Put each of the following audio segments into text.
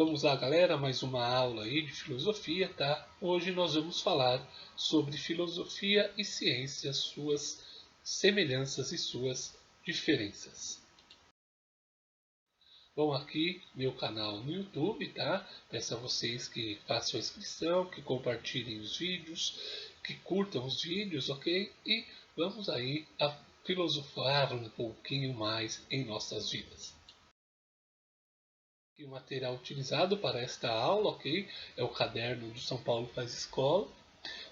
Vamos lá, galera, mais uma aula aí de filosofia, tá? Hoje nós vamos falar sobre filosofia e ciência, suas semelhanças e suas diferenças. Bom, aqui meu canal no YouTube, tá? Peço a vocês que façam a inscrição, que compartilhem os vídeos, que curtam os vídeos, ok? E vamos aí a filosofar um pouquinho mais em nossas vidas. O material utilizado para esta aula, ok? É o caderno do São Paulo Faz Escola,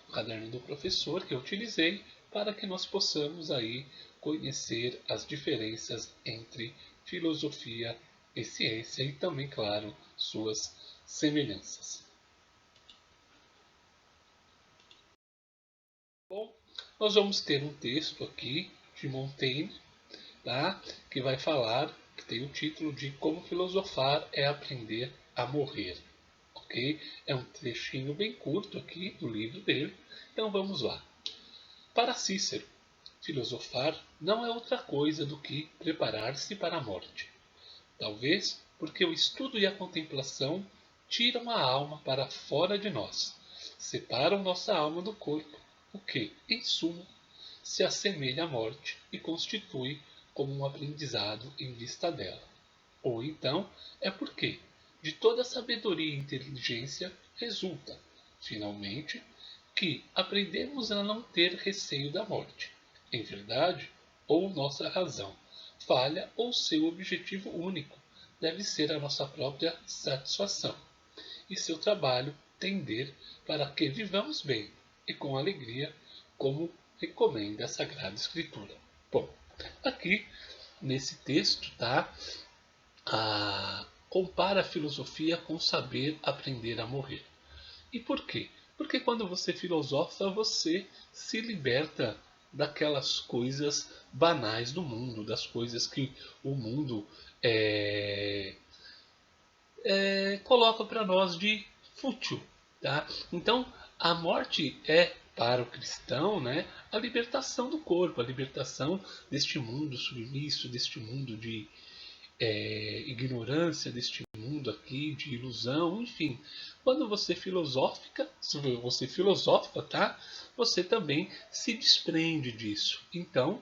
o caderno do professor que eu utilizei para que nós possamos aí conhecer as diferenças entre filosofia e ciência e também, claro, suas semelhanças. Bom, nós vamos ter um texto aqui de Montaigne, tá? Que vai falar, que tem o título de Como Filosofar é Aprender a Morrer. Ok? É um trechinho bem curto aqui do livro dele, então vamos lá. Para Cícero, filosofar não é outra coisa do que preparar-se para a morte. Talvez porque o estudo e a contemplação tiram a alma para fora de nós, separam nossa alma do corpo, o que, em suma, se assemelha à morte e constitui como um aprendizado em vista dela. Ou então é porque, de toda sabedoria e inteligência, resulta, finalmente, que aprendemos a não ter receio da morte. Em verdade, ou nossa razão falha ou seu objetivo único deve ser a nossa própria satisfação, e seu trabalho tender para que vivamos bem e com alegria, como recomenda a Sagrada Escritura. Bom, aqui nesse texto, tá? Compara a filosofia com saber aprender a morrer. E por quê? Porque quando você filosofa, você se liberta daquelas coisas banais do mundo, das coisas que o mundo coloca para nós de fútil. Tá? Então, a morte é, para o cristão, né, a libertação do corpo, a libertação deste mundo submisso, deste mundo de ignorância, deste mundo aqui de ilusão, enfim. Quando você filosofa, tá? Você também se desprende disso. Então,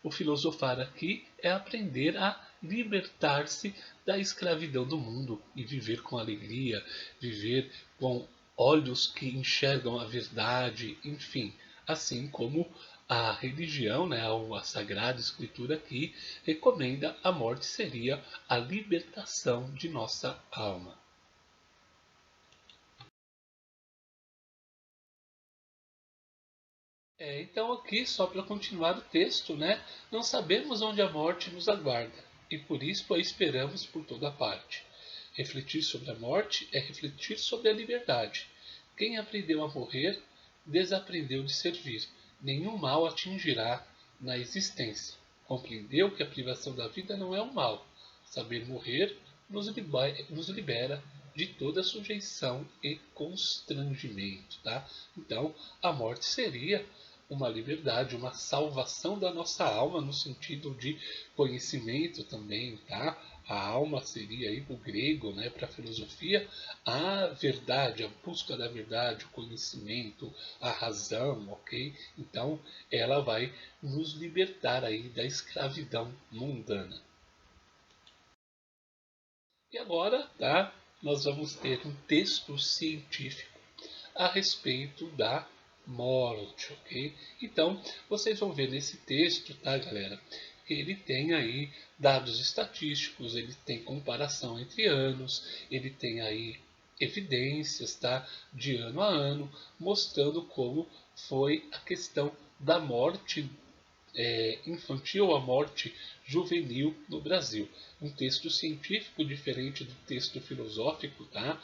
o filosofar aqui é aprender a libertar-se da escravidão do mundo e viver com alegria, viver com olhos que enxergam a verdade, enfim, assim como a religião, né, a Sagrada Escritura aqui recomenda a morte seria a libertação de nossa alma. Então aqui, só para continuar o texto, né, não sabemos onde a morte nos aguarda, e por isso a esperamos por toda parte. Refletir sobre a morte é refletir sobre a liberdade. Quem aprendeu a morrer, desaprendeu de servir. Nenhum mal atingirá na existência. Compreendeu que a privação da vida não é um mal. Saber morrer nos libera de toda sujeição e constrangimento. Tá? Então, a morte seria uma liberdade, uma salvação da nossa alma no sentido de conhecimento também, tá? A alma seria aí o grego, né, para a filosofia, a verdade, a busca da verdade, o conhecimento, a razão, ok? Então, ela vai nos libertar aí da escravidão mundana. E agora, tá? Nós vamos ter um texto científico a respeito da morte, ok? Então, vocês vão ver nesse texto, tá, galera? Que ele tem aí dados estatísticos, ele tem comparação entre anos, ele tem aí evidências, tá, de ano a ano, mostrando como foi a questão da morte infantil, a morte juvenil no Brasil. Um texto científico diferente do texto filosófico, tá?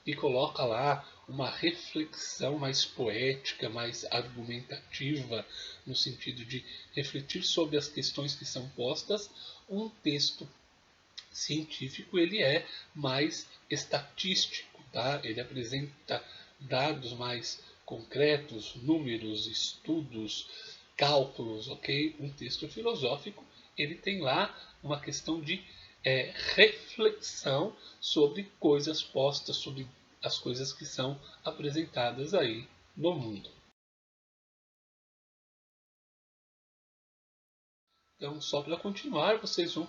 E coloca lá uma reflexão mais poética, mais argumentativa, no sentido de refletir sobre as questões que são postas. Um texto científico ele é mais estatístico, tá? Ele apresenta dados mais concretos, números, estudos, cálculos, ok? Um texto filosófico ele tem lá uma questão de reflexão sobre coisas postas, sobre as coisas que são apresentadas aí no mundo. Então, só para continuar, vocês vão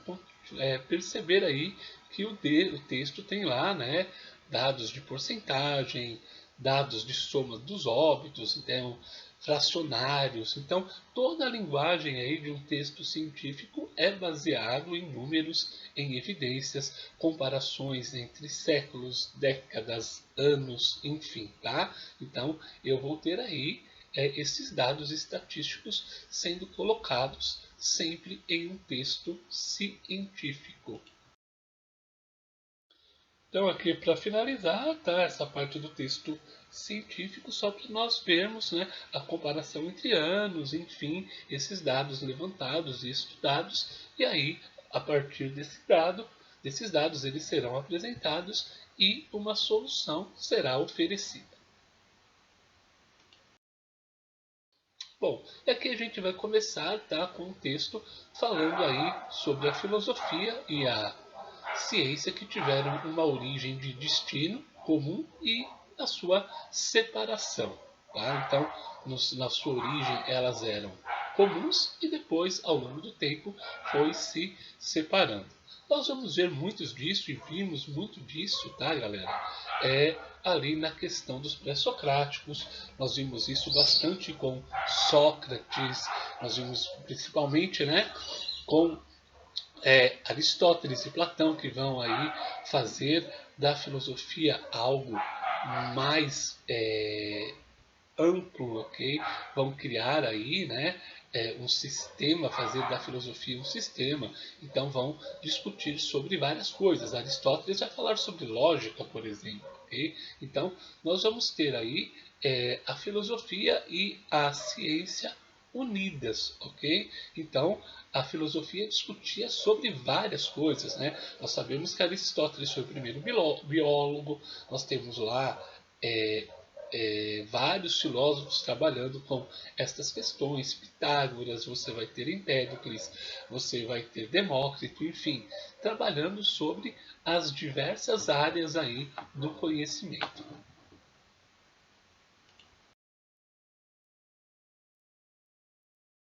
perceber aí que o texto tem lá, né, dados de porcentagem, dados de soma dos óbitos, então, fracionários. Então, toda a linguagem aí de um texto científico é baseado em números, em evidências, comparações entre séculos, décadas, anos, enfim, tá? Então, eu vou ter aí esses dados estatísticos sendo colocados sempre em um texto científico. Então, aqui para finalizar, tá, essa parte do texto científico, só para nós vermos, né, a comparação entre anos, enfim, esses dados levantados e estudados, e aí, a partir desses dados, eles serão apresentados e uma solução será oferecida. Bom, e aqui a gente vai começar, tá, com um texto falando aí sobre a filosofia e a ciência que tiveram uma origem de destino comum e a sua separação. Tá? Então, na sua origem elas eram comuns e depois, ao longo do tempo, foi se separando. Nós vamos ver muitos disso e vimos muito disso, tá, galera? Ali na questão dos pré-socráticos, nós vimos isso bastante com Sócrates, nós vimos principalmente, né, com Aristóteles e Platão, que vão aí fazer da filosofia algo mais amplo, ok? Vão criar aí, né, um sistema, fazer da filosofia um sistema. Então vão discutir sobre várias coisas. Aristóteles vai falar sobre lógica, por exemplo, ok? Então nós vamos ter aí a filosofia e a ciência unidas, ok? Então a filosofia discutia sobre várias coisas, né? Nós sabemos que Aristóteles foi o primeiro biólogo. Nós temos lá vários filósofos trabalhando com estas questões. Pitágoras, você vai ter Empédocles, você vai ter Demócrito, enfim, trabalhando sobre as diversas áreas aí do conhecimento.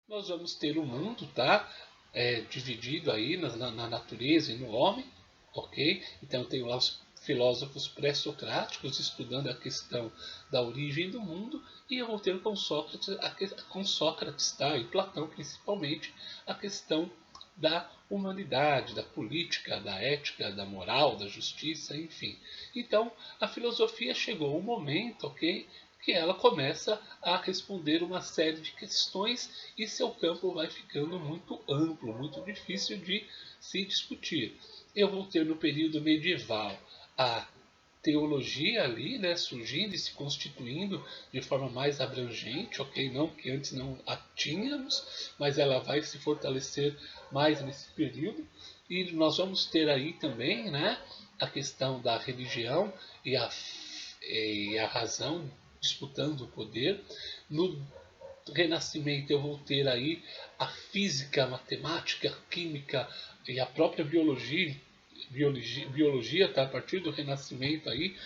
Nós vamos ter o mundo, tá? Dividido aí na natureza e no homem, ok? Então tem lá os filósofos pré-socráticos estudando a questão da origem do mundo, e eu vou ter com Sócrates, tá? E Platão principalmente, a questão da humanidade, da política, da ética, da moral, da justiça, enfim. Então a filosofia chegou um momento, ok? Que ela começa a responder uma série de questões e seu campo vai ficando muito amplo, muito difícil de se discutir. Eu vou ter no período medieval a teologia ali, né, surgindo e se constituindo de forma mais abrangente, ok? Não que antes não a tínhamos, mas ela vai se fortalecer mais nesse período. E nós vamos ter aí também, né, a questão da religião e a razão disputando o poder. No Renascimento eu vou ter aí a física, a matemática, a química e a própria biologia tá, a partir do Renascimento aí,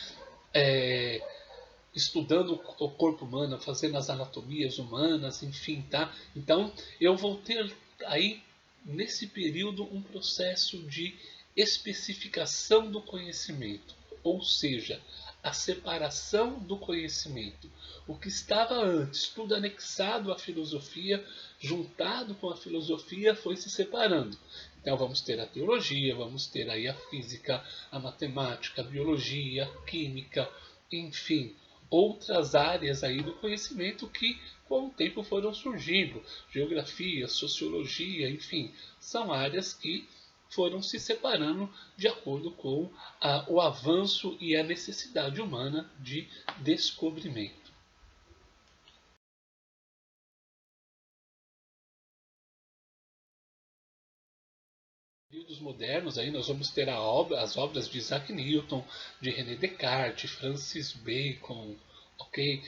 estudando o corpo humano, fazendo as anatomias humanas, enfim, tá? Então eu vou ter aí nesse período um processo de especificação do conhecimento, ou seja, a separação do conhecimento. O que estava antes, tudo anexado à filosofia, juntado com a filosofia, foi se separando. Então vamos ter a teologia, vamos ter aí a física, a matemática, a biologia, a química, enfim, outras áreas aí do conhecimento que com o tempo foram surgindo. Geografia, sociologia, enfim, são áreas que foram se separando de acordo com o avanço e a necessidade humana de descobrimento. Períodos modernos aí nós vamos ter as obras de Isaac Newton, de René Descartes, Francis Bacon, ok?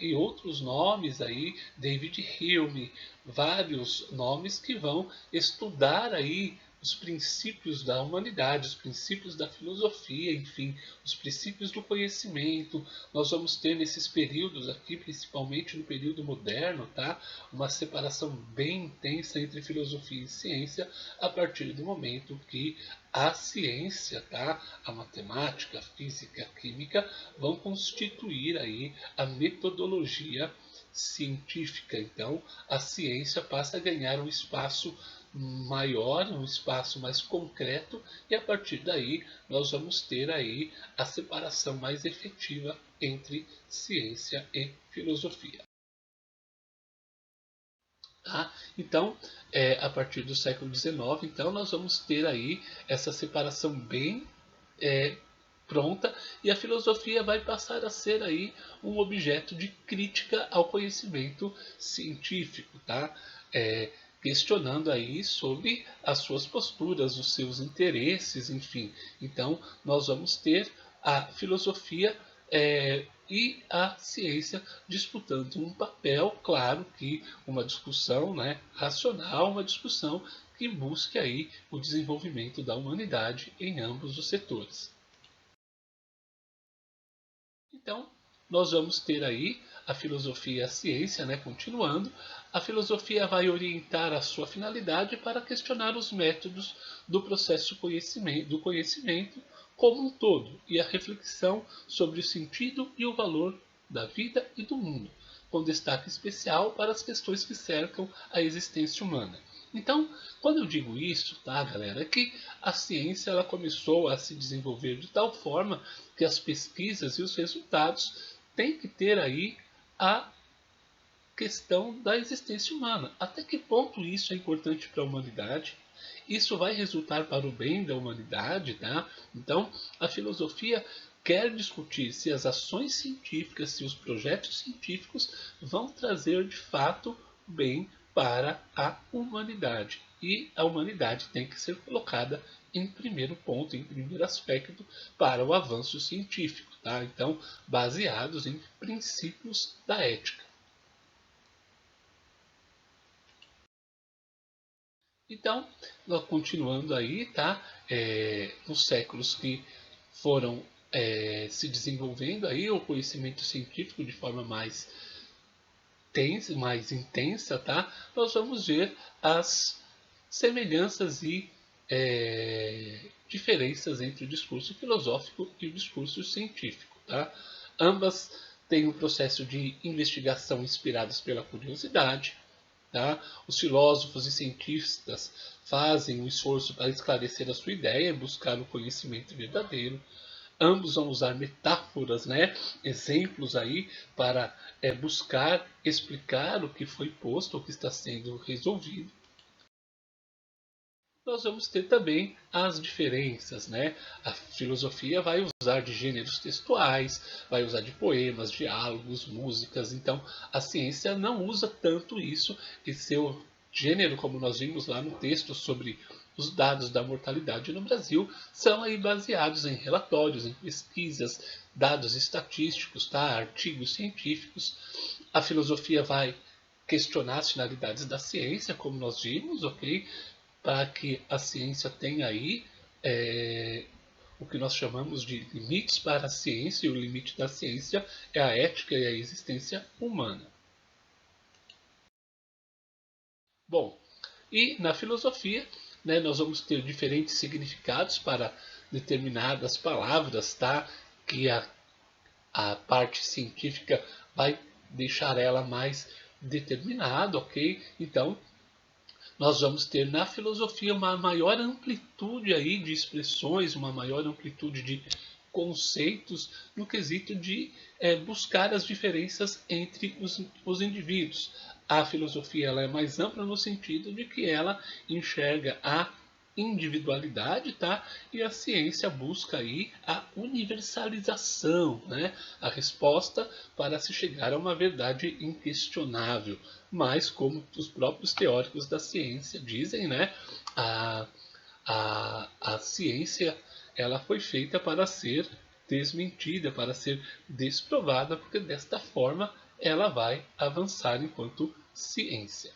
E outros nomes aí, David Hume, vários nomes que vão estudar aí os princípios da humanidade, os princípios da filosofia, enfim, os princípios do conhecimento. Nós vamos ter nesses períodos aqui, principalmente no período moderno, tá? Uma separação bem intensa entre filosofia e ciência a partir do momento que a ciência, tá? A matemática, a física, a química vão constituir aí a metodologia científica. Então, a ciência passa a ganhar um espaço maior, um espaço mais concreto, e a partir daí nós vamos ter aí a separação mais efetiva entre ciência e filosofia. Tá? Então, a partir do século XIX, então, nós vamos ter aí essa separação bem pronta, e a filosofia vai passar a ser aí um objeto de crítica ao conhecimento científico, tá? Questionando aí sobre as suas posturas, os seus interesses, enfim. Então, nós vamos ter a filosofia e a ciência disputando um papel, claro que uma discussão, né, racional, uma discussão que busque aí o desenvolvimento da humanidade em ambos os setores. Então, nós vamos ter aí a filosofia e a ciência, né, continuando. A filosofia vai orientar a sua finalidade para questionar os métodos do processo do conhecimento como um todo e a reflexão sobre o sentido e o valor da vida e do mundo, com destaque especial para as questões que cercam a existência humana. Então, quando eu digo isso, tá, galera, é que a ciência ela começou a se desenvolver de tal forma que as pesquisas e os resultados têm que ter aí a questão da existência humana. Até que ponto isso é importante para a humanidade? Isso vai resultar para o bem da humanidade, tá? Então, a filosofia quer discutir se as ações científicas, se os projetos científicos vão trazer de fato bem para a humanidade. E a humanidade tem que ser colocada em primeiro ponto, em primeiro aspecto, para o avanço científico, tá? Então, baseados em princípios da ética. Então, continuando aí, tá? Nos séculos que foram se desenvolvendo aí o conhecimento científico de forma mais intensa, tá? Nós vamos ver as semelhanças e diferenças entre o discurso filosófico e o discurso científico, tá? Ambas têm um processo de investigação inspirados pela curiosidade. Tá? Os filósofos e cientistas fazem um esforço para esclarecer a sua ideia e buscar o conhecimento verdadeiro. Ambos vão usar metáforas, né? Exemplos aí para buscar explicar o que foi posto, o que está sendo resolvido. Nós vamos ter também as diferenças, né? A filosofia vai usar de gêneros textuais, vai usar de poemas, diálogos, músicas. Então, a ciência não usa tanto isso, e seu gênero, como nós vimos lá no texto sobre os dados da mortalidade no Brasil, são aí baseados em relatórios, em pesquisas, dados estatísticos, tá? Artigos científicos. A filosofia vai questionar as finalidades da ciência, como nós vimos, ok? Para que a ciência tenha aí o que nós chamamos de limites para a ciência, e o limite da ciência é a ética e a existência humana. Bom, e na filosofia, né, nós vamos ter diferentes significados para determinadas palavras, tá? Que a parte científica vai deixar ela mais determinada, ok? Então, nós vamos ter na filosofia uma maior amplitude aí de expressões, uma maior amplitude de conceitos no quesito de buscar as diferenças entre os indivíduos. A filosofia ela é mais ampla no sentido de que ela enxerga a individualidade, tá? E a ciência busca aí a universalização, né? A resposta para se chegar a uma verdade inquestionável. Mas, como os próprios teóricos da ciência dizem, né? A ciência ela foi feita para ser desmentida, para ser desprovada, porque desta forma ela vai avançar enquanto ciência.